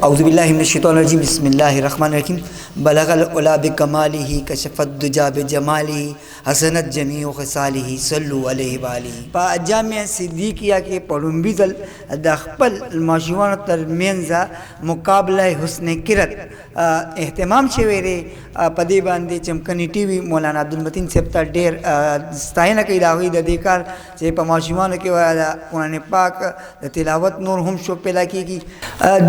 أعوذ بالله من الشيطان الرجيم بسم الله الرحمن الرحيم بلغ العلا بكماله كشف الدجى بجماله حسنت جميع خصاله صلوا عليه وآله. په جامع صدیقیہ کې پړومبي ځل د خپل ماشومانو ترمنځ مقابله حسن کرت اهتمام شوی دی. په دې باندې چمکني ټي وي مولانا عبدالمتین صاحب ته ډېر ستاینه کوي د هغوی د دې کار چې په ماشومانو کې د قرآن پاک د تلاوت نور هم شو پیدا کېږي.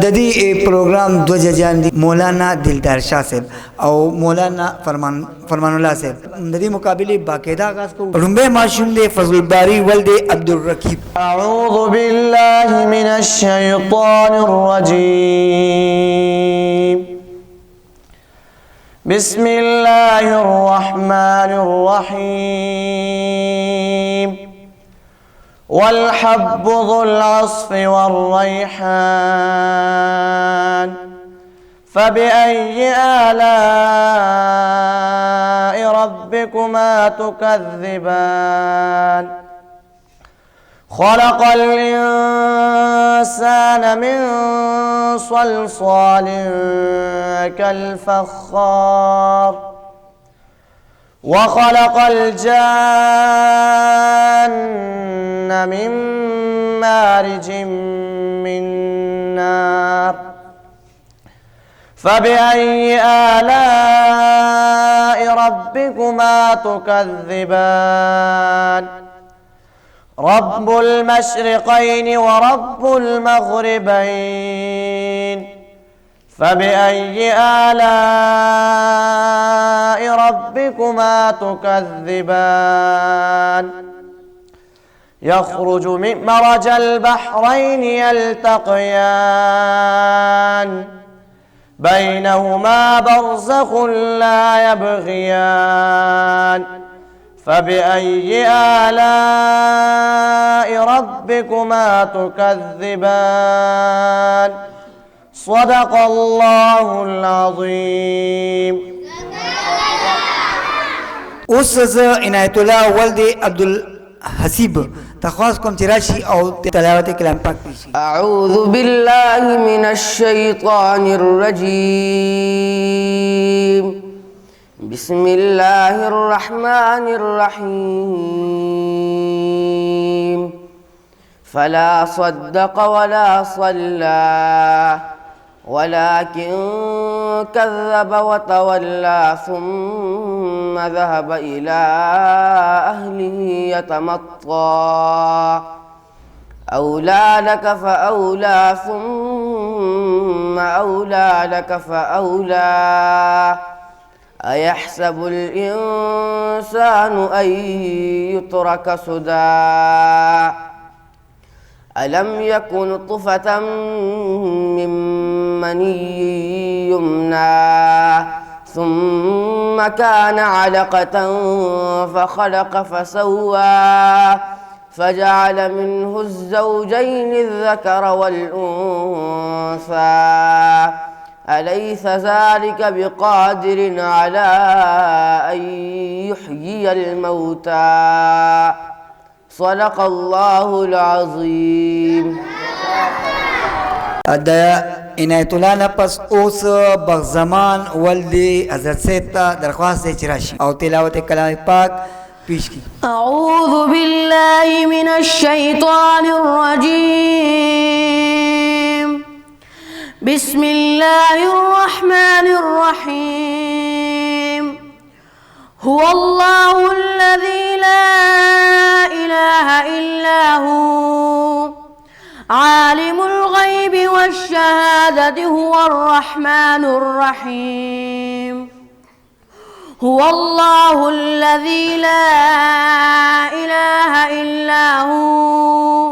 د دې پروګرام دو ججان دي، مولانا دلدار شاه صاحب او مولانا فرمان الله صاحب. د دې مقابلې باقاعده آغاز کوو. لومبی ماشوم دی فضل الباری ولد عبدالرقیب. اعوذ بالله من الشیطان الرجیم. بسم الله الرحمن الرحيم. والحب ذو العصف والريحان فبأي آلاء ربكما تكذبان. خلق الإنسان من صلصال كالفخار وخلق الجان من مارج من نار فبأي آلاء ربكما تكذبان. رب المشرقين ورب المغربين فبأي آلاء ربكما تكذبان. يخرج من مرج البحرين يلتقيان بينهما برزخ لا يبغيان فبأي آلاء ربكما تكذبان. صدق الله العظيم. اوس زه عنایت الله ولد عبدالحسیب تخواست کوم چې راشي او تلاوت کلام پاک پیشي. أعوذ بالله من الشيطان الرجيم. بسم الله الرحمن الرحيم. فلا صدق ولا صلى ولكن كذب وتولى ثم ذهب إلى أهله يتمطى. أولى لك فأولى ثم أولى لك فأولى. أيحسب الإنسان أن يترك سدى ألم يكن نطفة من مني يمنى ثم كان علقة فخلق فسوى فجعل منه الزوجين الذكر والأنثى. أليس ذلك بقادر على أن يحيي الموتى. صدق الله العظيم. د عنایت الله نه پس اوس بغزمان ولد حضرت صاحب ته درخواست دی چې راشي او تلاوت کلام پاک پیش کی. أعوذ بالله من الشيطان الرجيم. بسم الله الرحمن الرحيم. هو الله الذي لا إله إلا هو عالم الغيب والشهادة هو الرحمن الرحيم. هو الله الذي لا إله إلا هو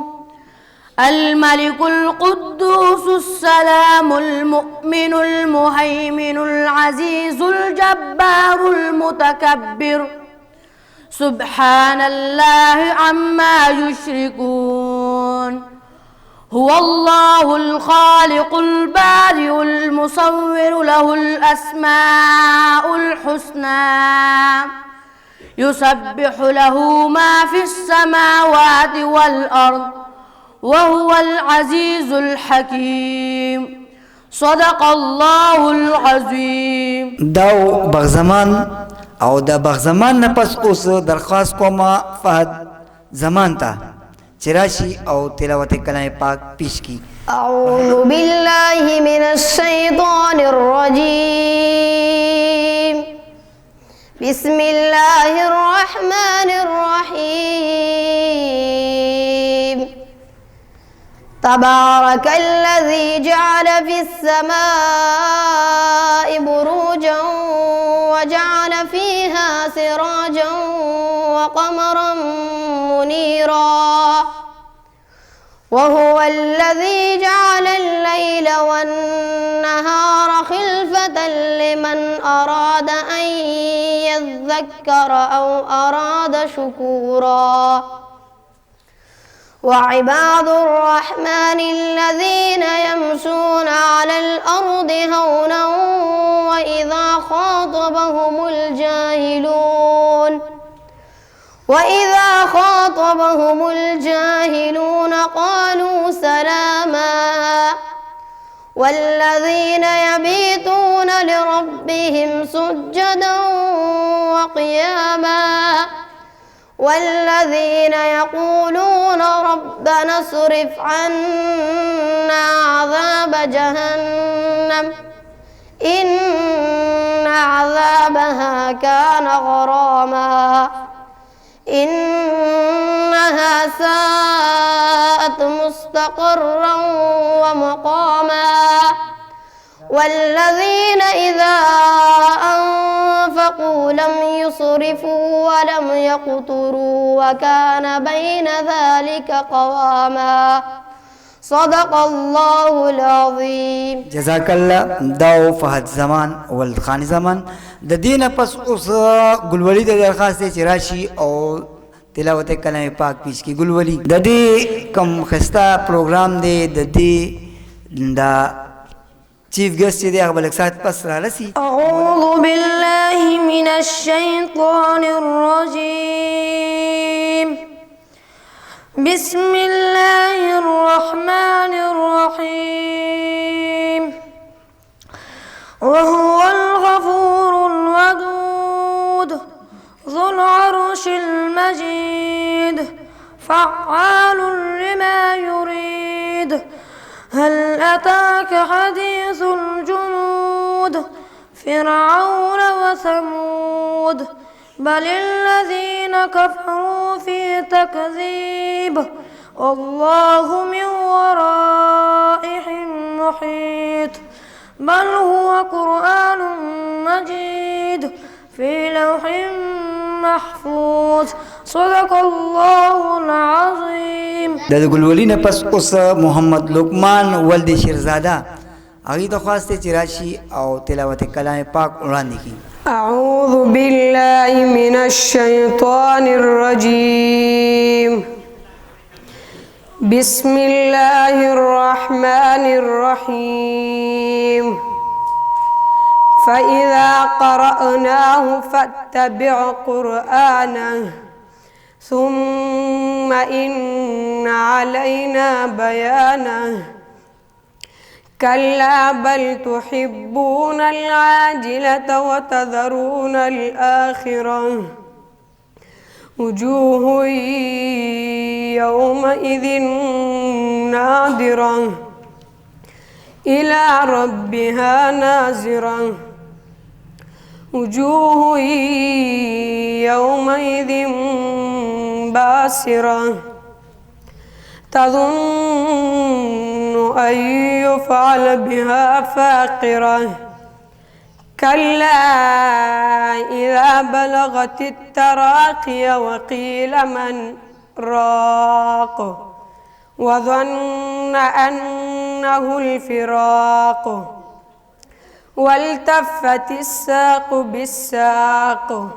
الملك القدوس السلام المؤمن المهيمن العزيز الجبار المتكبر سبحان الله عما يشركون. هو الله الخالق البارئ المصور له الأسماء الحسنى يسبح له ما في السماوات والأرض وهو العزيز الحكيم. صدق الله العظيم. داو بغزمان او دا بغزمان نه پس اوس درخواست کوما فهد زمان تا چراشی او تلاوت کلام پاک پیش کی. أعوذ بالله من الشيطان الرجيم. بسم الله الرحمن الرحيم. تبارك الذي جعل في السماء بروجا وجعل فيها سراجا وقمرا منيرا وهو الذي جعل الليل والنهار خلفة لمن أراد أن يذكر أو أراد شكورا. وعباد الرحمن الذين يمشون على الأرض هونا وإذا خاطبهم الجاهلون قالوا سلاما. والذين يبيتون لربهم سجدا وقياما والذين يقولون ربنا اصرف عنا عذاب جهنم إن عذابها كان غراما إنها ساءت مستقرا ومقاما. والذين إذا أنفقوا لم يسرفوا ولم يقتروا وكان بين ذلك قواما. صدق الله العظيم. جزاك الله. داو فهد زمان ولد خان زمان د دین پس اوس گلولی د درخواست چراشی او تلاوت کلام پاک پیش کی. گلولی د دې کم خستا پروگرام دی د دې دا چیف گیسٹ دی هغه بلک سات پس را لسی. أعوذ بالله من الشيطان الرجيم. بسم الله الرحمن الرحيم. وهو الغفور الودود ذو العرش المجيد فعال لما يريد. هل أتاك حديث الجنود فرعون وثمود بل الذين كفروا في تكذيب والله من ورائهم محيط. بل هو قرآن مجيد في لوح محفوظ. صدق الله العظيم. د گلولی نه پس اوس محمد لقمان ولد شیرزاده هغه درخواست چراشی او تلاوت کلام پاک وړاندې کی. أعوذ بالله من الشيطان الرجيم. بسم الله الرحمن الرحيم. فإذا قرأناه فاتبع قرآنه ثم إن علينا بيانه. كلا بل تحبون العاجلة وتذرون الآخرة وجوه يومئذ ناظرة إلى ربها ناظرة وجوه يومئذ باسرة تظن أن يفعل بها فاقرة. كلا إذا بلغت التراقي وقيل من راق وظن أنه الفراق والتفت الساق بالساق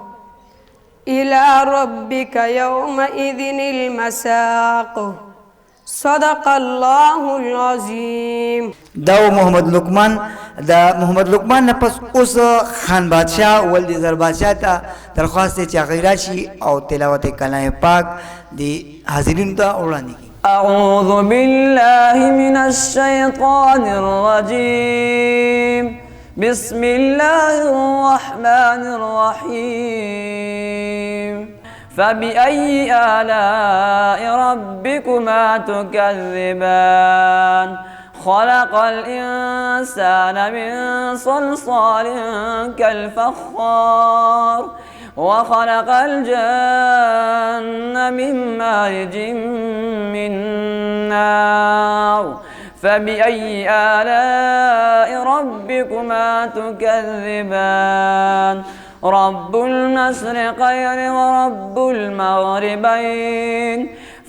إلى ربك يومئذ المساق. صدق الله العظيم. داو محمد لقمان دا محمد لقمان نه پس اوس خان بادشاہ ولد زر بادشاہ ته درخواست چې غیراشی او تلاوت کلام پاک دی حاضرین ته وړاندې کی. أعوذ بالله من الشيطان الرجيم. بسم الله الرحمن الرحيم. فبأي آلاء ربكما تكذبان؟ خلق الإنسان من صلصال كالفخار وخلق الجن من مارج من نار. فبأي آلاء ربكما تكذبان؟ رب المشرقين ورب المغربين.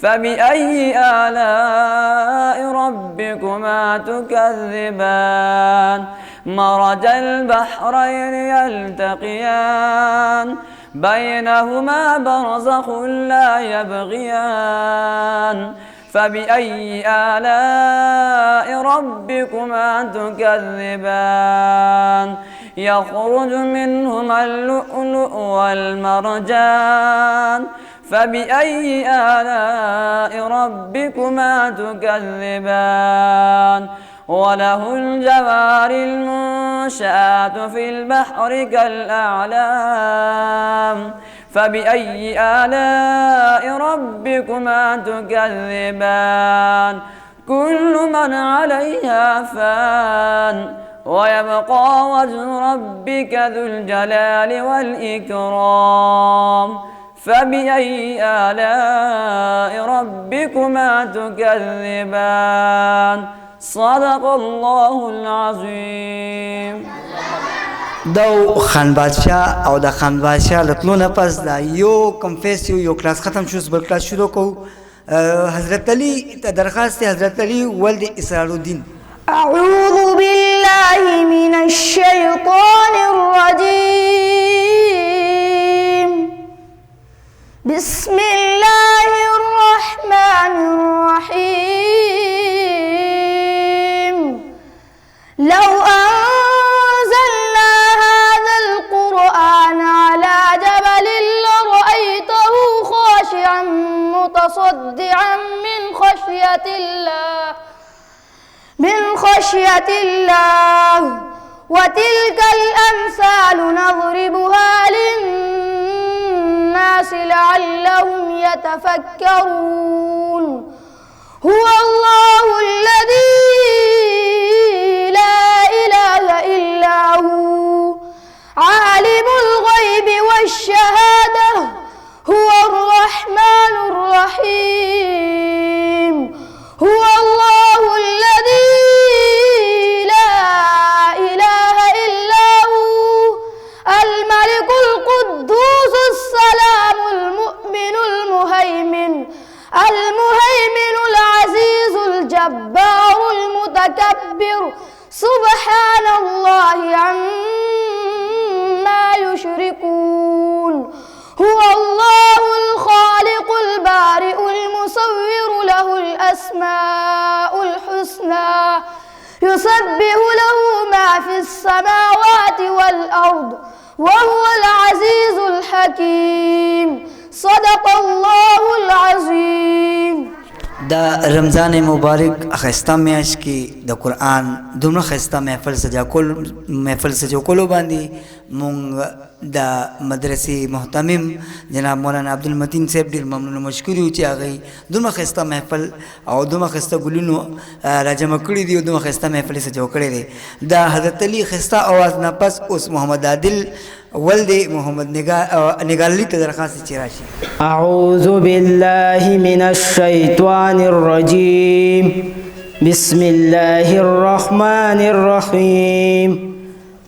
فبأي آلاء ربكما تكذبان؟ مرج البحرين يلتقيان بينهما برزخ لا يبغيان. فبأي آلاء ربكما تكذبان؟ يخرج منهما اللؤلؤ والمرجان. فبأي آلاء ربكما تكذبان؟ وله الجوار المنشآت في البحر كالأعلام. فبأي آلاء ربكما تكذبان؟ كل من عليها فان ويبقى وجه ربك ذو الجلال والإكرام. فبأي آلاء ربكما تكذبان؟ صدق الله العظيم. دو خان بادشاہ او دا خان بادشاہ لطلو نه پس دا یو کنفیس یو کلاس ختم شو بل کلاس شروع کو. حضرت علی درخواست حضرت علی ولد اسرار الدین. أعوذ بالله من الشيطان الرجيم. بسم الله الرحمن الرحيم. لو أنزلنا هذا القرآن على جبل لرأيته خاشعا متصدعا من خشية الله. وتلك الأمثال نضربها للناس لعلهم يتفكرون. هو الله الذي لا إله إلا هو عالم الغيب والشهادة هو الرحمن الرحيم. هو الله الذي لا إله إلا هو الملك القدوس السلام المؤمن المهيمن العزيز الجبار المتكبر سبحان الله عما يشركون. هو الله الخالق البارئ المصور له الأسماء الحسنى يسبح له ما في السماوات والأرض وهو العزيز الحكيم. صدق الله العظيم. دا رمضان مبارک خسته میاشت کې د قرآن دومره خسته محفل سجا کولو باندې مونږ د مدرسې محتمم جناب مولانا عبدالمتین صاحب ډېر ممنون مشکور یو چې هغوی دومره خسته محفل او دومره خسته ګلونو راجمع کړي دي او دومره خسته محفل یې سجا کړی دی. د حضرت علي خسته اواز نه پس اوس محمد عادل ولد محمد نگارلی ته درخواست چې راشي. أعوذ بالله من الشيطان الرجيم. بسم الله الرحمن الرحيم.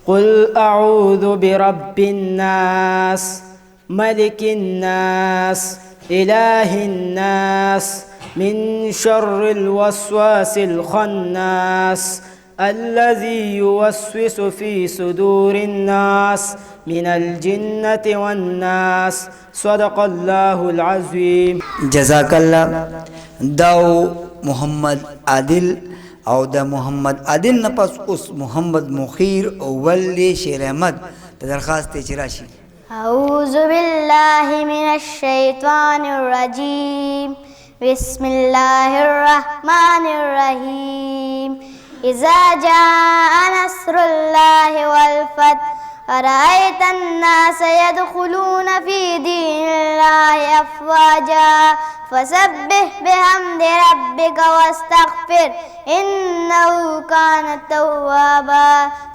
قل أعوذ برب الناس ملك الناس إله الناس من شر الوسواس الخناس الذي يوسوس في صدور الناس من الجنة والناس. صدق الله العظيم. جزاك الله. داو محمد عادل او دا محمد عادل نه پس اوس محمد مخیر ولد شیر احمد ته درخواست دی چې راشي. أعوذ بالله من الشيطان الرجيم. بسم الله الرحمن الرحيم إذا جاء نصر الله والفتح ورأيت الناس يدخلون في دين الله أفواجا فسبح بحمد ربك واستغفر إنه كان توابا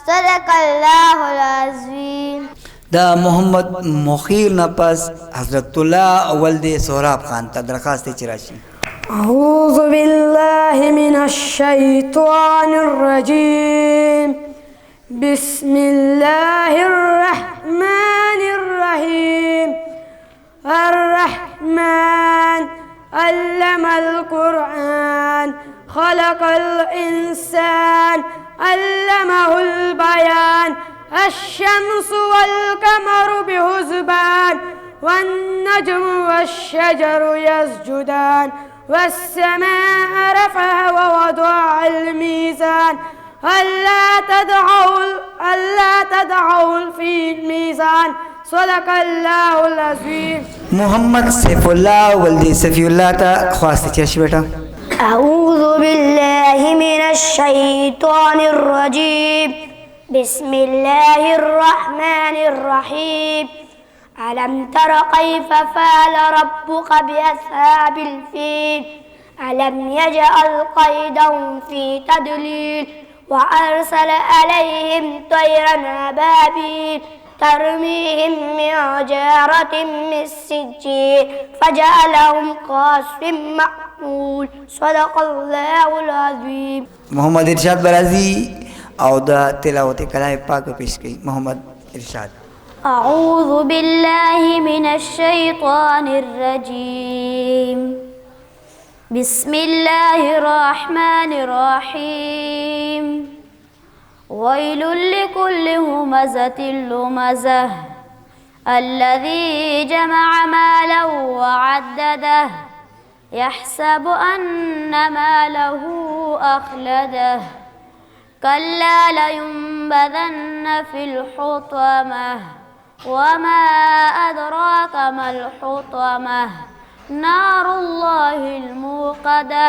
صدق الله العظيم. دا محمد مخیر نپس حضرت الله ولد سهراب خان تا درخواست چراشی. أعوذ بالله من الشيطان الرجيم بسم الله الرحمن الرحيم الرحمن علم القرآن خلق الإنسان علمه البيان الشمس والقمر بحسبان والنجم والشجر يسجدان والسماء رفعها ووضع الميزان ألا تدعوا في الميزان صدق الله العظيم. محمد سیف اللہ ولد سفی اللہ تا خواست چراشی بیٹا. أعوذ بالله من الشيطان الرجيم بسم الله الرحمن الرحيم ألم تر كيف فعل ربك بأصحاب الفيل ألم يجعل كيدهم في تضليل وأرسل عليهم طيرا أبابيل ترميهم بحجارة من سجيل فجعلهم كعصف مأكول صدق الله العظيم. محمد ارشاد برازی او دا تلاوت کلام پاک پیش کی. محمد ارشاد. أعوذ بالله من الشيطان الرجيم بسم الله الرحمن الرحيم ويل لكل همزة لمزة الذي جمع مالا وعدده يحسب أن ماله أخلده كلا لينبذن في الحطمة وما أدراك ما الحطمة نار الله الموقدة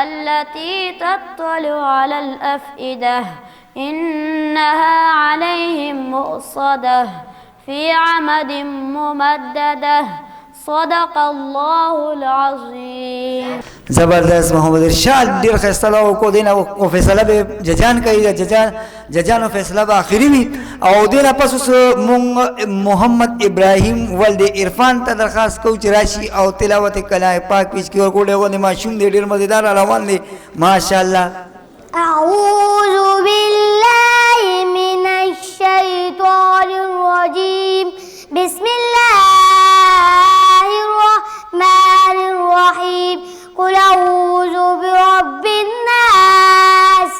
التي تطلع على الأفئدة إنها عليهم مؤصدة في عمد ممددة صدق الله العظيم. زبردست محمد ارشاد دیر خیستلا کو دینا او فیصلہ به ججان کئی ججانو فیصلہ به آخری می او دینا پس اس محمد ابراہیم ولد عرفان تا درخواست کو چراشی او تلاوت کلام پاک پیش کی اور کو دے وہ معصوم دے دیر مزیدار روان دے ماشاءاللہ. أعوذ بالله من الشيطان الرجيم بسم الله الرحمن الرحيم قل أعوذ برب الناس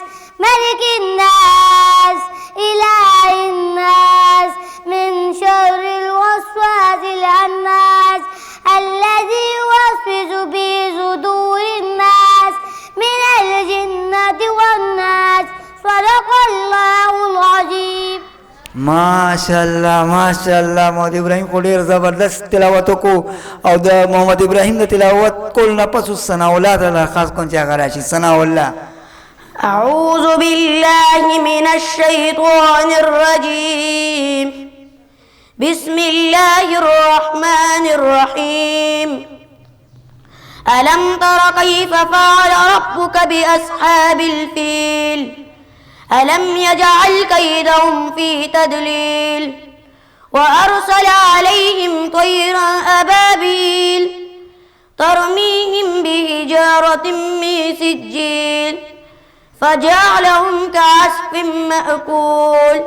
ملك الناس إله الناس من شر الوسواس الخناس الذي يوسوس في صدور الناس من الجنة والناس صدق الله العظيم. ماشاءاللہ ماشاءاللہ محمد ابراہیم کو دیر زبردست تلاوتوں کو او دا محمد ابراہیم دا تلاوت کل نپس ثناء اللہ تعالی خاص کون چاہ غراشی ثناء اللہ. أعوذ بالله من الشيطان الرجيم بسم الله الرحمن الرحيم ألم تر كيف فعل ربك بأصحاب الفيل ألم يجعل كيدهم في تضليل وأرسل عليهم طيرا أبابيل ترميهم بحجارة من سجيل فجعلهم كعصف مأكول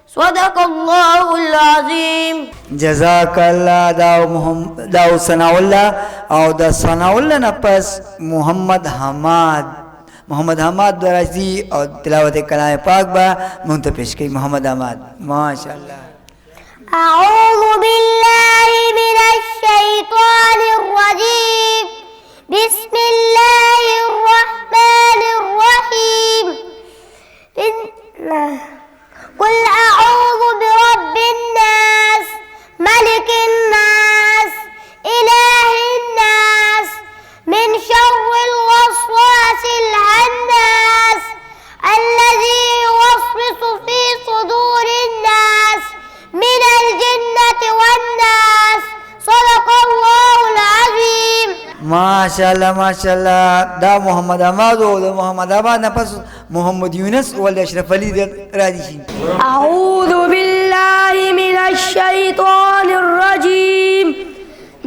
صدق الله العظيم. جزاک اللہ داو ثناء اللہ او دا ثناء اللہ نپس محمد حماد درازی اور تلاوت کلام پاک با منتپش کی. محمد حماد ماشاءاللہ. أعوذ بالله من الشيطان الرجيم بسم الله الرحمن الرحيم قل أعوذ برب الناس ملك الناس إله الناس من ماشاءالله دا محمد احمد او دا محمد آباد نه پس محمد یونس ول اشرف علی راضی شي. أعوذ بالله من الشيطان الرجيم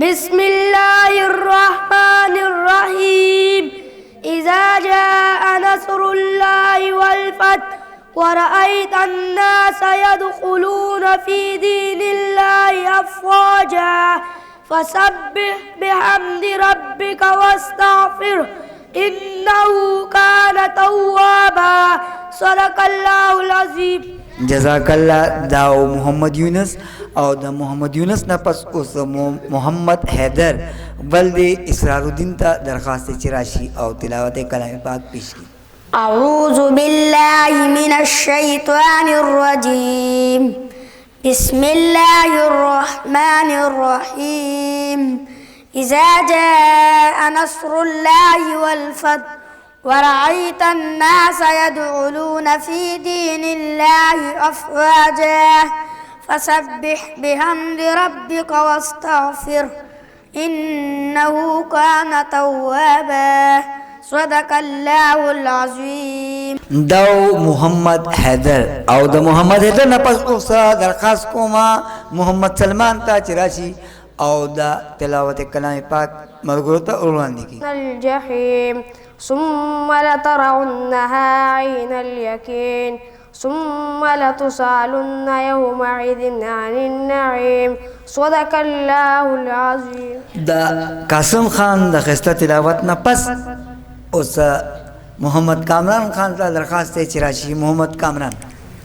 بسم الله الرحمن الرحيم إذا جاء نصر الله والفتح ورأيت الناس يدخلون في دين الله أفواجا فسبح بحمد ربك واستغفره إنه كان توابا صدق الله العظيم. جزاک الله دا محمد یونس او دا محمد یونس نه پس اوس محمد حیدر ولد اسرار الدین ته درخواست چراشی او تلاوت کلام پاک پیش کی. أعوذ بالله من الشيطان الرجيم بسم الله الرحمن الرحيم إذا جاء نصر الله والفتح ورأيت الناس يدخلون في دين الله أفواجا فسبح بحمد ربك واستغفره إنه كان توابا صدق الله العظيم. داو محمد حیدر او دا محمد حیدر نه پس اوس درخواست کوما محمد سلمان ته چراشی او دا تلاوت کلام پاک مرګورو ته وړاندې کی. الجحيم ثم لترونها عين اليقين ثم لتسألن يومئذ عن النعيم صدق الله العظيم. دا قاسم خان د خسته تلاوت نه پس اوس محمد کامران خان ته درخواست چراشی. محمد کامران.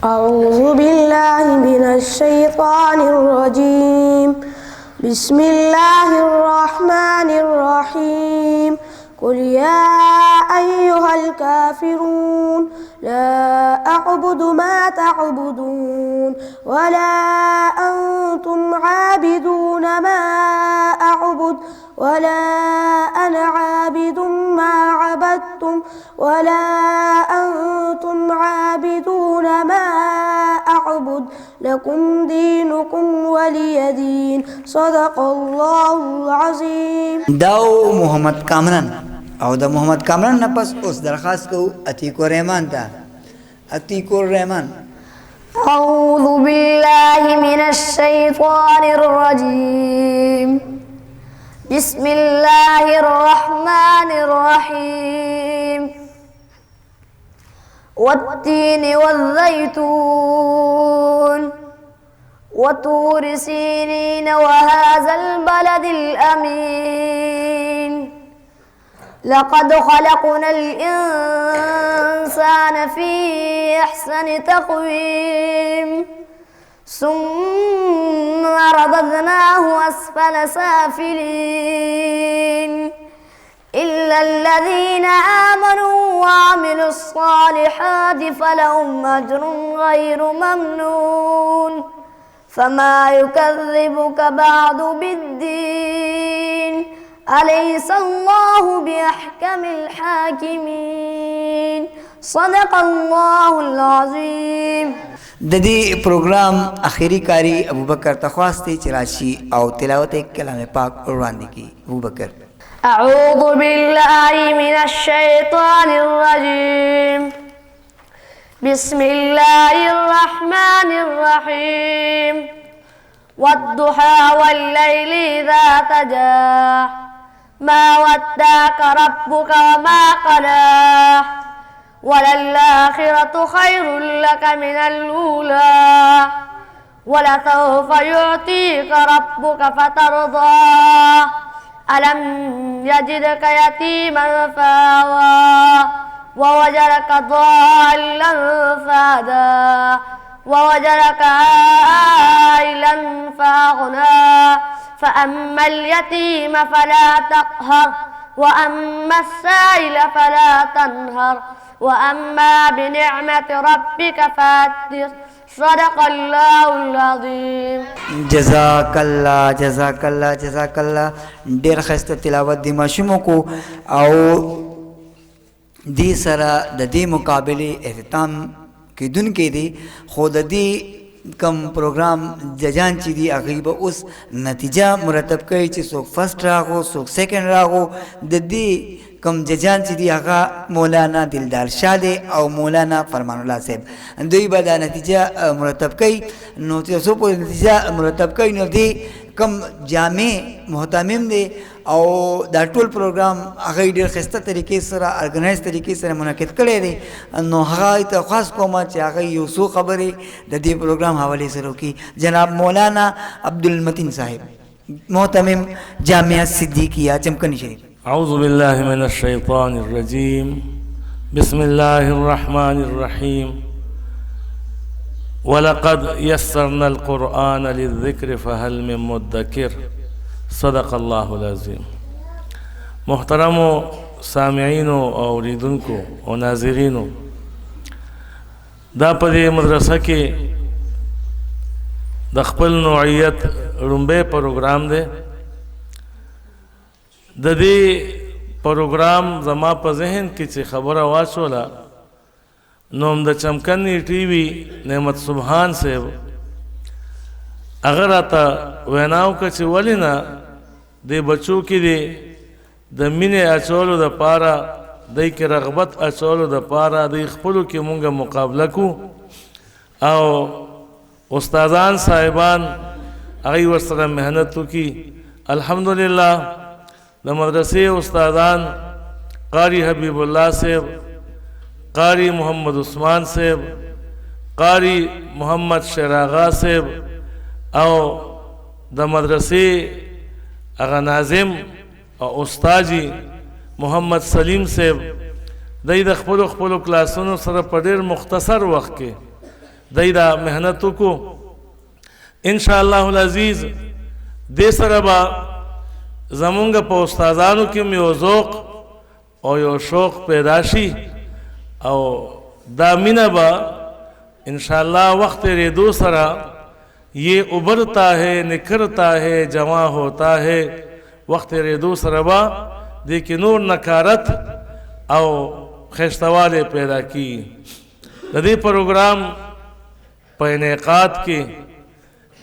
أعوذ بالله من الشيطان الرجيم بسم الله الرحمن الرحيم قل يا أيها الكافرون لا أعبد ما تعبدون ولا أنتم عابدون ما أعبد ولا أنا عابد ما عبدتم ولا أنتم عابدون ما أعبد لكم دينكم ولي دين صدق الله العظيم. داو محمد کامران او دا محمد کامران نه پس اوس درخواست کو عتیق الرحمن ته. عتیق الرحمن. أعوذ بالله من الشيطان الرجيم بسم الله الرحمن الرحيم والتين والزيتون وطور سينين وهذا البلد الأمين لقد خلقنا الإنسان في أحسن تقويم ثم رددناه أسفل سافلين إلا الذين آمنوا وعملوا الصالحات فلهم أجر غير ممنون فما يكذبك بعد بالدين أليس الله بأحكم الحاكمين صدق الله العظيم. د دې پروګرام اخیری کاری ابوبکر تخواستی چراشی او تلاوت کلام پاک وړاندې کی. ابوبکر. أعوذ بالله من الشيطان الرجيم بسم الله الرحمن الرحيم والضحى والليل إذا سجى ما ودعك ربك وما قلى وللآخرة خير لك من الأولى ولسوف يعطيك ربك فترضى ألم يجدك يتيما فآوى ووجدك ضالا فهدى ووجدك عائلا فأغنى فأما اليتيم فلا تقهر وأما السائل فلا تنهر وأما بنعمة ربك فحدث صدق الله العظيم. جزاک الله جزاک الله جزاک الله. ډیر خسته تلاوت دی ماشومو کو او دی سره د دې مقابله اختتام کیدونکې دی. خو د دې کم پروگرام ججان چې دي هغوی به اوس نتیجه مرتب کوي چې څوک فرسټ راغو څوک سیکنډ راغو. د دې کم ججان چې دي هغه مولانا دلدار شاه دی او مولانا فرمان الله صاحب، دوی به دا نتیجه مرتب کوي. نو چې څو پورې نتیجه مرتب کوي نو دی کم جامع محتمم دی او دا ټول پروګرام هغه ډېر ښایسته طریقې سره ارګنایز طریقې سره منعقد کړی دی. نو هغه ته خاص کومه چې هغه یو څو خبرې د دې پروګرام حوالې سره وکړي. جناب مولانا عبدالمتین صاحب محتمم جامعہ صدیقیہ چمکنی شریف. اعوذ باللہ من الشیطان الرجیم بسم اللہ الرحمن الرحیم وَلَقَدْ يَسَّرْنَا الْقُرْآنَ لِلذِّكْرِ فَهَلْ مِن مُدَّكِرٍ صدق اللہ العظیم. محترم سامعینو او اوریدونکو او ناظرینو، دا په دې مدرسه کې د خپل نوعیت لومبی پروګرام دی. د دې پروګرام زما په ذهن کې چې خبره واچوله نو د چمکنی ټي وي نعمت سبحان صاحب هغه راته ویناو که چې ولې نه دې بچو کې دی د مینې اچولو دپاره دی کې رغبت اچولو دپاره دی خپلو کې مونږ مقابله کو او استادان صاحبان هغوی ورسره محنت وکړي. الحمدلله د مدرسې استادان قاری حبیب الله صاحب، قاری محمد عثمان صاحب، قاری محمد شیراغا صاحب او د مدرسې هغه ناظم او استاجی محمد سلیم صاحب، دی د خپلو خپلو کلاسونو سره په ډېر مختصر وخت کې دی دا محنت وکړو. انشاءالله العزیز دې سره به زمونږ په استادانو کې یو ذوق او یو شوق پیدا شي او دا مینه به انشاءاللہ وقت ریدو سرا یہ ابھرتا ہے نکھرتا ہے جمع ہوتا ہے. وقت ریدو سرا با دیکھ نور نکارت او خیشتوالے پیدا کی. ددی پروگرام پا انعقاد کی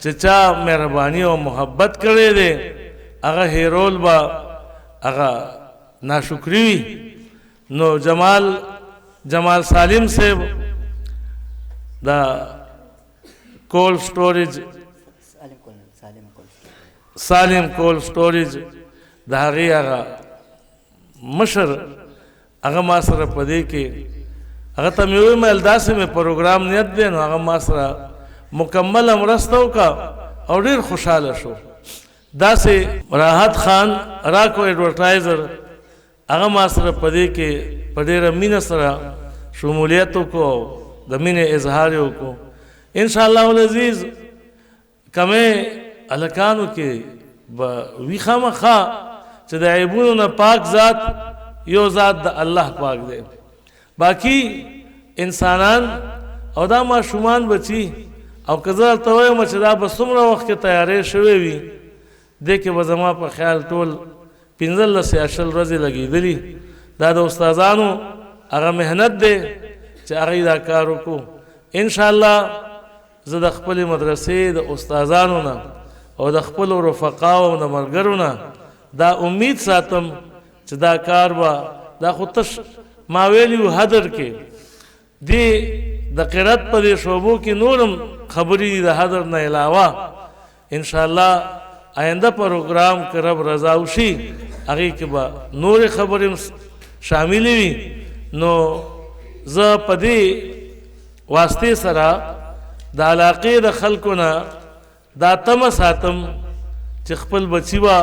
چچا مہربانی و محبت کرے دے اگا ہیرول با اگا ناشکری نو جمال سالم صاحب دا کول سٹوریج سالم کول سٹوریج دا هغې هغه مشر هغه ما سره په دې کې هغه ته مې وویل داسې مې پروګرام نیت دی نو هغه ما سره مکمله مرسته وکړه او ډېر خوشحاله شو. داسې راحت خان راکو ایڈورټایزر هغه ما سره په دې کې په ډېره مینه سره شمولیت وکړو د مینې اظهار یې وکړو. انشاءالله العزیز کمې هلکانو کې به وي خامخا چې د عیبونو نه پاک ذات یو ذات د الله پاک دی. باقی انسانان او دا ماشومان بچي او که زه درته وایم چې دا به څومره وخت کې تیارې شوې وي دې کې به زما په خیال ټول 15 یا 20 ورځې لګېدلي. دا د استادانو هغه محنت دی چې هغوی دا کار وکړو. انشاءالله زه د خپلې مدرسې د استادانو نه او د خپلو رفقاو او د ملګرو نه دا امید ساتم چې دا کار به دا خو تش ما ویلي حدر کې د قرات په دې شعبو کې نورم خبرې دي د حدر نه علاوه. انشاءالله آینده پروګرام که رب رضا وشي هغې کې به نورې خبرې شاملې وي. نو زه په دې واسطې سره د علاقې د خلکو نه دا تمه ساتم چې خپل بچي به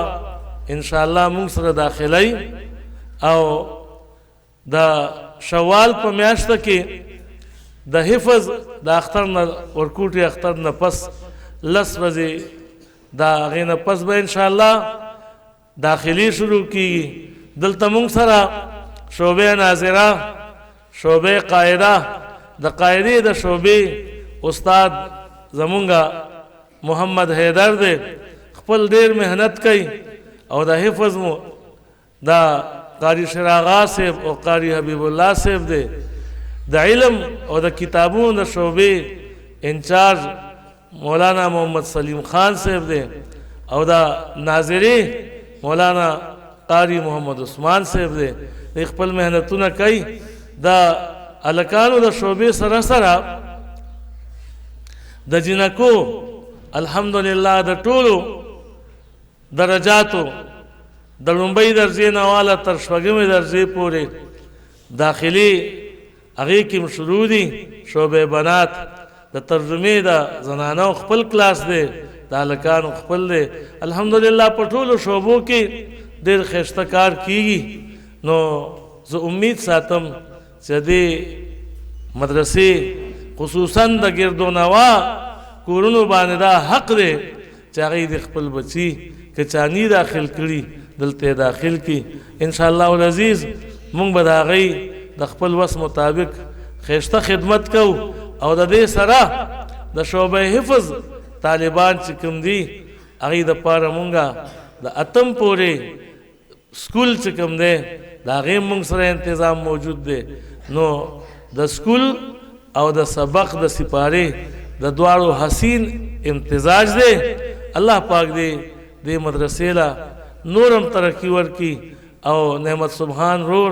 انشاءالله مونږ سره داخلی او د شوال په میاشته کې د حفظ د اختر نه ورکوټي اختر نه پس 10 ورځې د هغې نه پس به انشاءالله داخلي شروع کیږي. دلته مونږ سره شعبې ناظره شعبې قاعده د قاعدې د شعبې استاد زمونږ محمد حیدر دی. خپل ډېر محنت کوي او د حفظ مو دا قاری شیراغا صاحب او قاری حبیب الله صاحب دی. د علم او د کتابونو د شعبې انچارج مولانا محمد سلیم خان صاحب دے او دا ناظری مولانا قاری محمد عثمان صاحب دے دی خپل محنتونه کوي دا الکانو د شعبې سره سره د جنکو الحمدلله د ټولو درجاتو د لومبۍ درجې نه واله تر شپږمې درجې پورې داخلي هغې کې م شروع دي شعبې بنات د ترجمې د زنانو خپل کلاس دی د هلکانو خپل دی الحمدلله په ټولو شعبو کې ډېر ښایسته کار کیږي نو زه امید ساتم چې دې مدرسې خصوصا د ګردونوا کورونو باندې دا حق دی چې هغې د خپل بچي که چانی داخل کړي دلته داخل کی انشاءالله العزیز مونږ به د هغې د خپل وس مطابق ښایسته خدمت کوو او د دې سره د شعبه حفظ طالبان چې کوم دي هغې دپاره مونږه د اتم پورې سکول چې کوم دی د هغې مونږ سره انتظام موجود دی نو د سکول او د سبق د سپارې د دواړو حسین امتزاج دی الله پاک دی دې مدرسې له نورم ترقي ورکړي او نعمت سبحان رور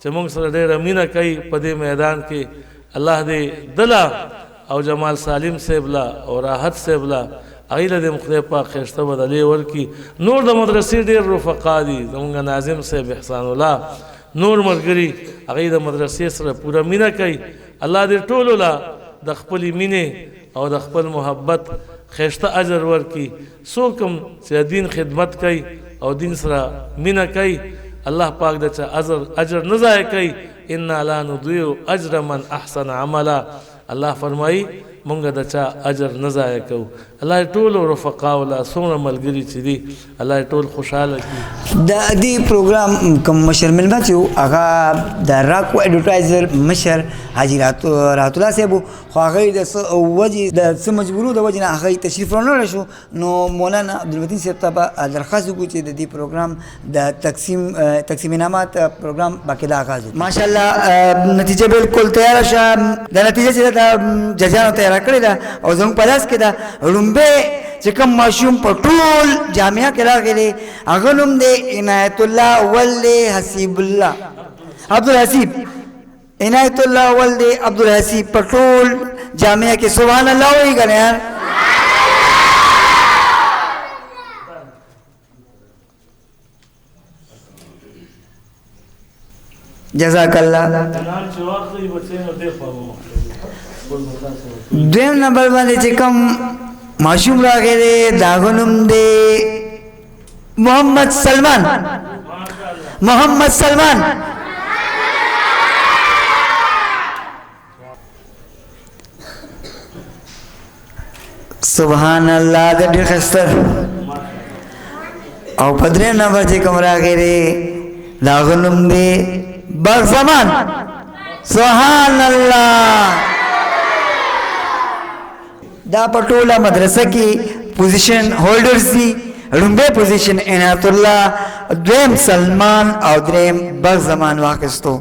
چې موږ سره ډېره مینه کوي په دې میدان کې الله دې دله او جمال سالم صاحب له او راحت صاحب له هغې له دې خدای پاک ښایسته بدلې ورکړي نور د مدرسې ډېر رفقا دي زموږ ناظم صاحب احسان الله نور ملګري هغې د مدرسې سره پوره مینه کوي الله دې ټولو له د خپلې مینې او د خپل محبت ښایسته اجر ورکړي څوک هم چې دین خدمت کوي او دین سره مینه کوي الله پاک د چا اجر نه ضایع کوي انا لا نضيع اجر من احسن عملا الله فرمایي مونږ د چا اجر نه ضایع کوو الله ټولو رفقاو له څومره ملګري چې دي الله ټول خوشحاله کړي د دې پروګرام کوم مشر مېلمه چې و هغه د راکو اډورټایزر مشر حاجي رحمت الله صاحب خو هغې د څه وجې د څه مجبورو د وجې نه هغه تشریف رانه شو نو مولانا عبدالمتین صاحب ته به درخواست وکړو چې د دې پروګرام د تقسیم انعامات پروګرام باقاعده آغاز وکړي ماشاءالله نتیجه بالکل تیاره شه د نتیجه چې د ججانو تیاره کړې ده او زموږ په لاس کې ده لومبی چې کوم ماشوم په ټول جامعه کې راغلی هغه نوم دی عنایت الله ولد حسیب الله عبدالحسیب عنایت الله ولد عبدالحسیب په ټول جامعه کې سبحان الله وایي که نه یار جزاک الله دویم نمبر باندې چې کوم ماشوم راغلی د هغه نوم دی محمد سلمان سبحان الله د ډېر ښایسته او په درېیم نمبر چې کوم راغلی د هغه نوم دی بغزمان سبحان الله دا په ټوله مدرسه کې پوزیشن هولډرز دي لومبی پوزیشن عنایت الله دویم سلمان او دریم بغزمان واخیستو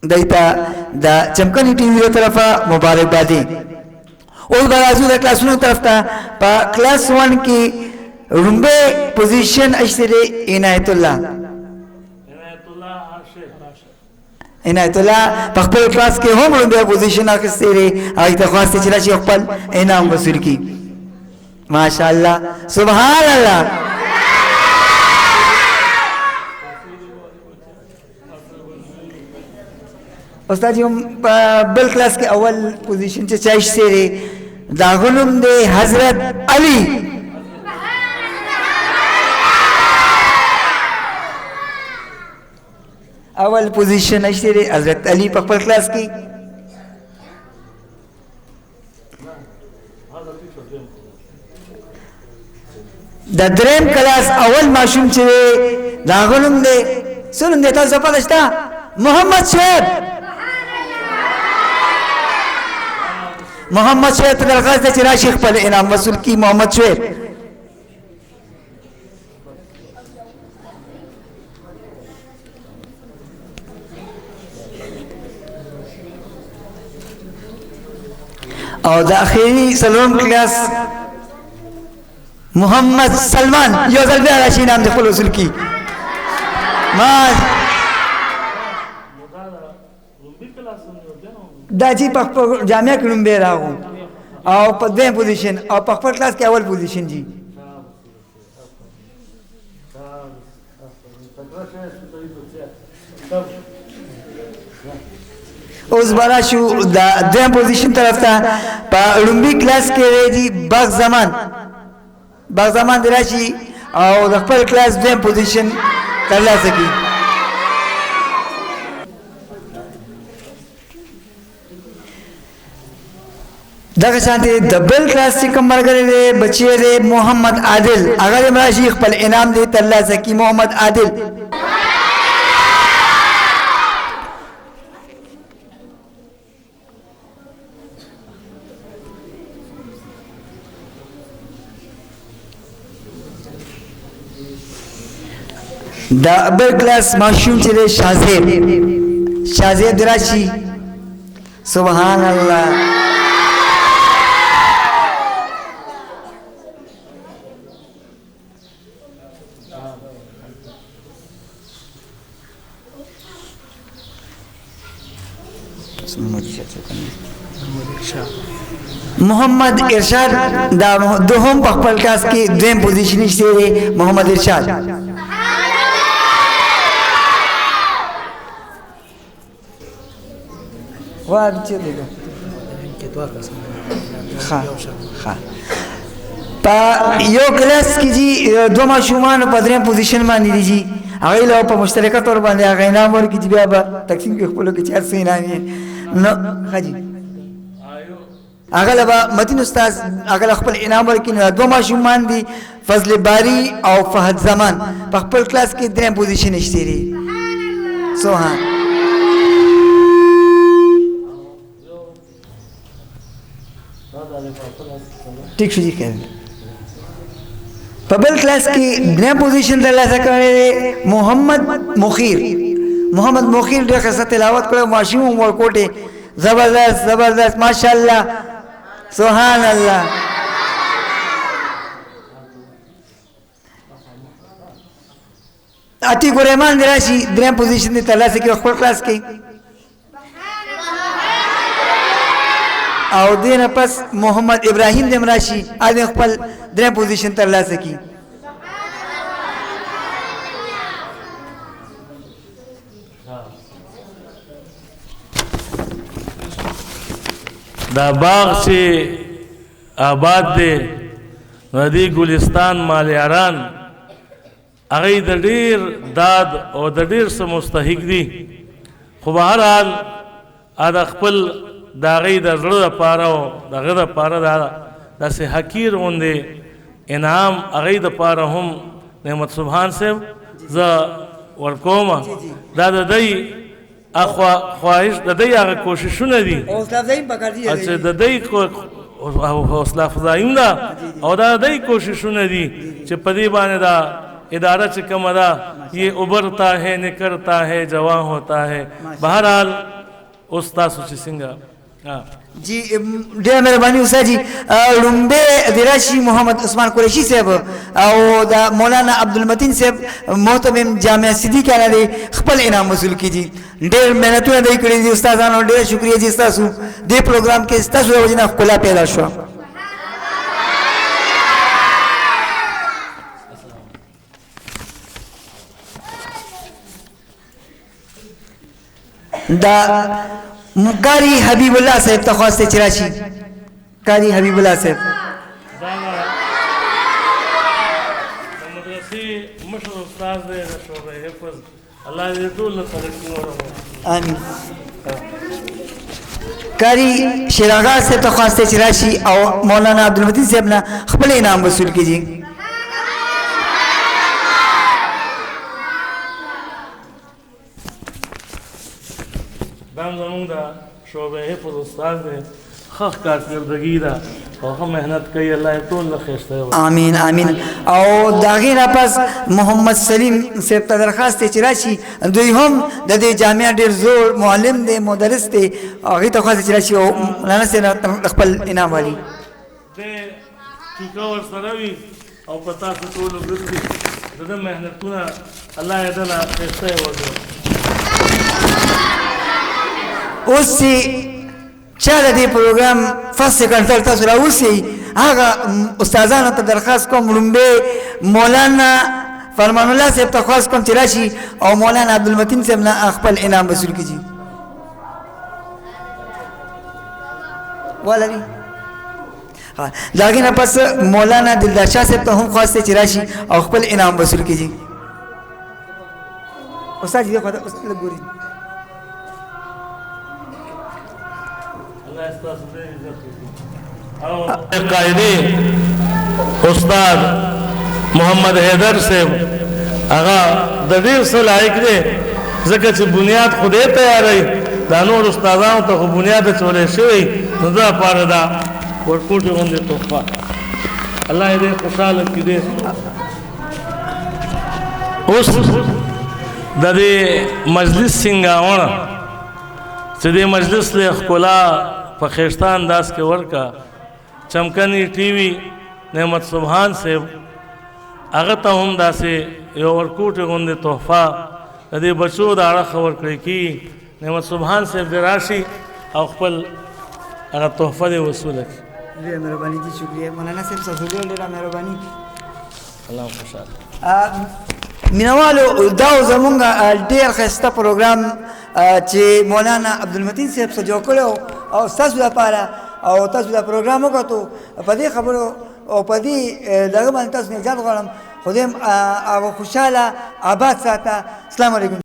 دوی ته د چمکني ټي وي له طرفه مبارکبادي اوس به راځو د کلاسونو طرف ته په کلاس 1 کې لومبی پوزیشن اخیستی دی عنایت الله عنایت الله په خپل کلاس کې هم لومبی پوزیشن اخیستی دی هغې ته خواست چې راشي خپل انعام وصول کړي ماشاءالله سبحان الله استاد یو بل کلاس کې اول پوزیشن چې چا اخیستی دی د هغه نوم دی حضرت علي اول پوزیشن اخیستی دی حضرت علي په خپل کلاس کې د دریم کلاس اول ماشوم چې دی د هغه نوم دی څه نوم دی تاسو پته شته محمد شعیب ته درخواست دی چې راشي خپل انعام وصول کړي محمد شعیب او د اخیری سلام کلاس محمد سلمان یو ځل بیا راشي نام د خپل وصول کی ما دا چې په خپل جامعه کې لومبی راغو او په دویم پوزیشن او په خپل کلاس کې اول پوزیشن جی اوس برا شو دا دویم پوزیشن طرف ته په لومبي کلاس کې دی باغ زمان دی راشي او د خپل کلاس دویم پوزیشن ترلاسه کړي دغه شانتي د بل کلاس چې کوم ملګری دی بچی دی محمد عادل هغه هم راشي خپل انعام دی ترلاسه کړي محمد عادل دا بل کلاس ماشوم چې دی شازیب راشي سبحان الله محمد ارشاد دا دوهم په خپل کلاس کې دویم پوزیشن شته دی محمد ارشاد واه چلیږي ها په یو کلاس کې جی دوه ماشومان په دریم پوزیشن باندې دي جی هغه له په مشترکه تور باندې هغه انعام ورکړي چې بیا به تقسیم کې خپل کې 400 انعام نو حاجی هغه له متین استاد هغه خپل انعام ورکړي دوه ماشومان دي فضل باری او فهد زمان په خپل کلاس کې دریم پوزیشن شته دي سبحان ٹھیک شو جی کہہ په بل کلاس کې دریم پوزیشن ترلاسه کړی محمد مخیر ډېر ښه تلاوت کړی ماشوم ورکوټې زبردست ماشاءالله سبحان الله عتیق الرحمن راشي دریم پوزیشن ترلاسه کړی خپل کلاس کې او دین پس محمد ابراهیم دم راشي ا خپل دریم پوزیشن ترلاسه کړي دا باغ چې آباد دی ندی ګلستان مالیاران هغه د ډیر داد او د ډیر څه مستحق دي خو به هر حال دا خپل د هغې د زړه دپاره او د هغه دپاره دا داسې حقیر غوندې انعام هغې دپاره هم نعمت سبحان صاحب زه ورکوم دا د دی خواهش د دی هغه کوششونه دي چې د دی حوصله افزایي ده او دا د دی کوششونه دي چې په دې باندې دا اداره چې کومه ده یہ ابھرتا ہے نکرتا ہے جوان ہوتا ہے بہرحال اوس تاسو چې څنګه جی ډېره مهرباني استاد جی لومبی د راشي محمد عثمان قریشي صاحب او د مولانا عبدالمتین صاحب محتمم جامعه صدیقه نه دی خپل انعام وصول کیږي ډېر محنتونه دی کړي دي استادانو ډېر شکریه جی تاسو دې پروګرام کې تاسو د وجې نه ښکلا پیدا شوه دا قاری حبیب الله صاحب ته خواسته چې راشي قاری حبیب الله صاحب مدرسې مشر استاد دی د شعبې حفظ الله دې ټول ترقي ورکړي امين قاری شیراغا صاحب ته خواسته چې راشي او مولانا عبدالمتین صاحب نه خپل انعام وصول کیږي دا زمونږ د شعبې حفظ استاد دی ښه کارکردګي ده او ښه محنت کوي الله یې ټول له ښایسته وکړي. آمین آمین. او د هغې نه پس محمد سلیم صاحب ته درخواست دی چې راشي، دوی هم د دې جامعه ډېر زوړ معلم دی، مدرس دی، هغې ته خواست دی چې راشي او مولانا صاحب خپل انعام والي. دی ټوکه ورسره وي او په تاسو ټولو ګرځي د ده محنتونه الله یې دله ښایسته یې وکړي. اوس چې چا د دې پروګرام فرست کنټرول تاسو راوسئ، هغه استادانو ته درخواست کوم، لومبی مولانا فرمان الله صاحب ته خواست کوم چې راشي او مولانا عبدالمتین صاحب نه خپل انعام وصول کړي. ولري د هغې نه پس مولانا دلدار شاه صاحب ته هم خواست دی چې راشي او خپل انعام وصول کړي. استاد دې خوا ته اوس لږ ګورئ. قائدی استاد محمد حیدر صاحب هغه د ډېر څه لایق دی، ځکه چې بنیاد خدای تیاروي، دا نور استادانو ته خو بنیاد اچولی شوی، نو دا لپاره دا ورکوټې غوندې تحفه الله یې دې خوشحاله کړي. دی اوس د دې مجلس سنګاوڼه چې دې مجلس له ښکلا په ښایسته انداز کې ورکا چمکنی ټي وي نعمت سبحان صاحب هغه ته هم داسې یو ورکوټې غوندې تحفه د دې بچو د اړخه ورکړی کېږي. نعمت سبحان صاحب دې راشي او خپل هغه تحفه دې وصوله کړي. ډېره مهرباني جي، شکریه مولانا صاحب، ستاسو ډېره مهرباني. الله خوشحاله. مینوالو دا زمونږ ډېر ښایسته پروګرام چې مولانا عبدالمتین صاحب څه جوړ کړی او ستاسو لپاره او تاسو دا پروګرام وکړو، په دې خبرو او په دې دغه باندې تاسو نه اجازه غواړم. خدای هغه خوشحاله آباد ساته. السلام علیکم.